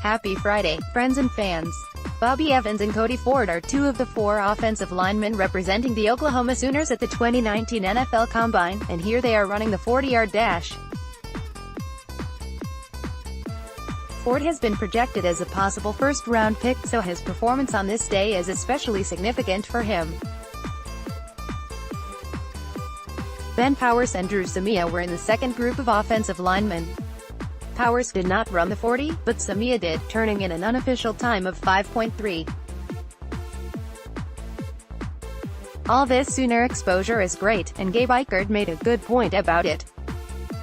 Happy Friday, friends and fans. Bobby Evans and Cody Ford are two of the four offensive linemen representing the Oklahoma Sooners at the 2019 NFL Combine, and here they are running the 40-yard dash. Ford has been projected as a possible first-round pick, so his performance on this day is especially significant for him. Then Powers and Dru Samia were in the second group of offensive linemen. Powers did not run the 40, but Samia did, turning in an unofficial time of 5.3. All this Sooner exposure is great, and Gabe Ikard made a good point about it.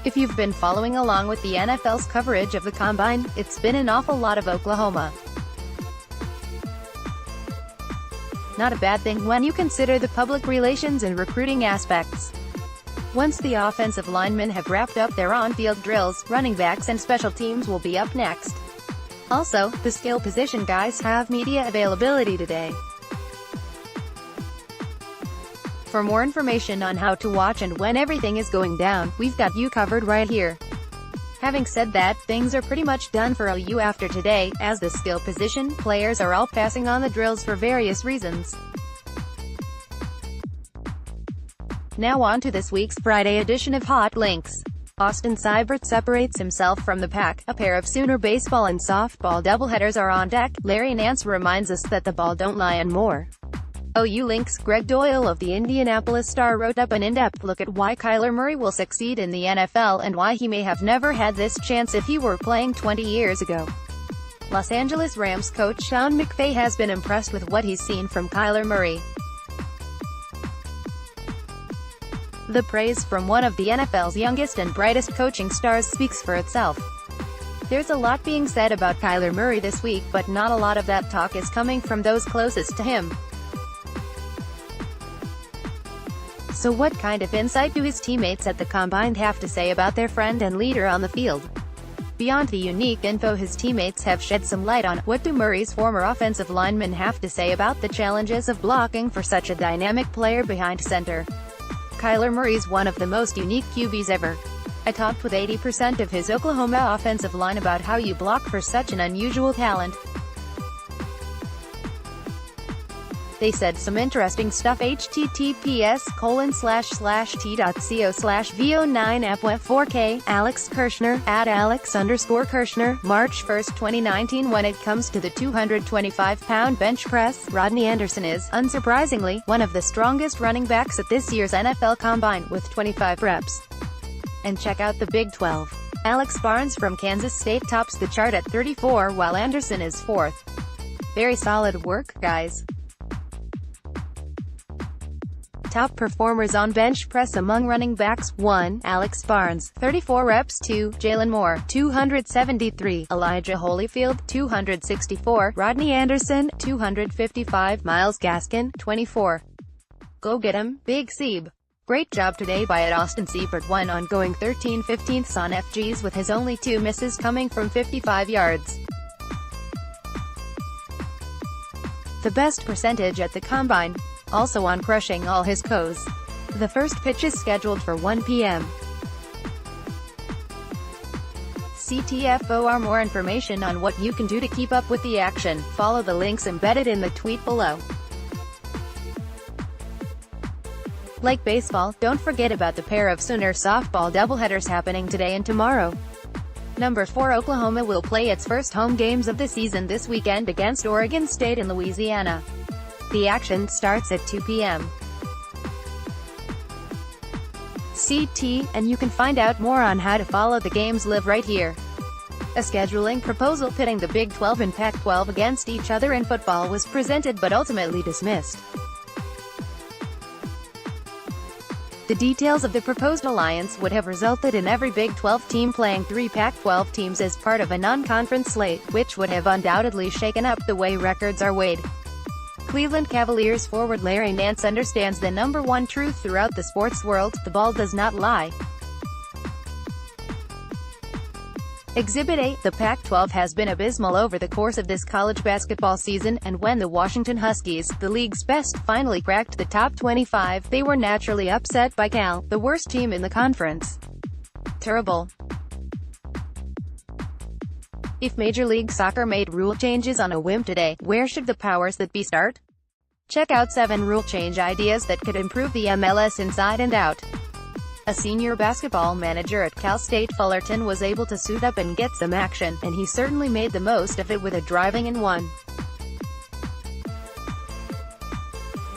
If you've been following along with the NFL's coverage of the Combine, it's been an awful lot of Oklahoma. Not a bad thing when you consider the public relations and recruiting aspects. Once the offensive linemen have wrapped up their on-field drills, running backs and special teams will be up next. Also, the skill position guys have media availability today. For more information on how to watch and when everything is going down, we've got you covered right here. Having said that, things are pretty much done for OU after today, as the skill position players are all passing on the drills for various reasons. Now on to this week's Friday edition of Hot Links. Austin Seibert separates himself from the pack. A pair of Sooner baseball and softball doubleheaders are on deck. Larry Nance reminds us that the ball don't lie and more. OU Links. Greg Doyle of the Indianapolis Star wrote up an in-depth look at why Kyler Murray will succeed in the NFL and why he may have never had this chance if he were playing 20 years ago. Los Angeles Rams coach Sean McVay has been impressed with what he's seen from Kyler Murray. The praise from one of the NFL's youngest and brightest coaching stars speaks for itself. There's a lot being said about Kyler Murray this week, but not a lot of that talk is coming from those closest to him. So what kind of insight do his teammates at the Combine have to say about their friend and leader on the field? Beyond the unique info his teammates have shed some light on, what do Murray's former offensive linemen have to say about the challenges of blocking for such a dynamic player behind center? Kyler Murray's one of the most unique QBs ever. I talked with 80% of his Oklahoma offensive line about how you block for such an unusual talent. They said some interesting stuff. https://t.co/vo9f4k. Alex Kirshner, @Alex_Kirshner, March 1, 2019. When it comes to the 225-pound bench press, Rodney Anderson is, unsurprisingly, one of the strongest running backs at this year's NFL Combine, with 25 reps. And check out the Big 12. Alex Barnes from Kansas State tops the chart at 34, while Anderson is 4th. Very solid work, guys. Top performers on bench press among running backs: 1. Alex Barnes, 34 reps. 2. Jalen Moore, 273. Elijah Holyfield, 264. Rodney Anderson, 255. Myles Gaskin, 24. Go get him, Big Seeb. Great job today by Austin Seibert. 1 on going 13/15 on FGs, with his only 2 misses coming from 55 yards. The best percentage at the Combine. Also on crushing all his co's. The first pitch is scheduled for 1 p.m. CTFOR. More information on what you can do to keep up with the action. Follow the links embedded in the tweet below. Like baseball, don't forget about the pair of Sooner softball doubleheaders happening today and tomorrow. Number 4 Oklahoma will play its first home games of the season this weekend against Oregon State in Louisiana. The action starts at 2 p.m. CT, and you can find out more on how to follow the games live right here. A scheduling proposal pitting the Big 12 and Pac-12 against each other in football was presented but ultimately dismissed. The details of the proposed alliance would have resulted in every Big 12 team playing 3 Pac-12 teams as part of a non-conference slate, which would have undoubtedly shaken up the way records are weighed. Cleveland Cavaliers forward Larry Nance understands the number one truth throughout the sports world: the ball does not lie. Exhibit A. The Pac-12 has been abysmal over the course of this college basketball season, and when the Washington Huskies, the league's best, finally cracked the top 25, they were naturally upset by Cal, the worst team in the conference. Terrible. If Major League Soccer made rule changes on a whim today, where should the powers that be start? Check out 7 rule change ideas that could improve the MLS inside and out. A senior basketball manager at Cal State Fullerton was able to suit up and get some action, and he certainly made the most of it with a driving-in one.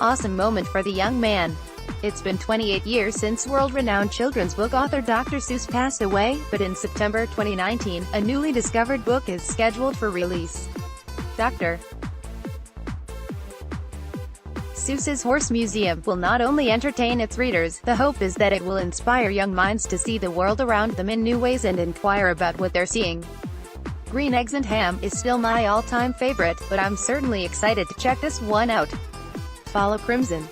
Awesome moment for the young man. It's been 28 years since world-renowned children's book author Dr. Seuss passed away, but in September 2019, a newly discovered book is scheduled for release. Dr. Seuss's Horse Museum will not only entertain its readers, the hope is that it will inspire young minds to see the world around them in new ways and inquire about what they're seeing. Green Eggs and Ham is still my all-time favorite, but I'm certainly excited to check this one out. Follow Crimson.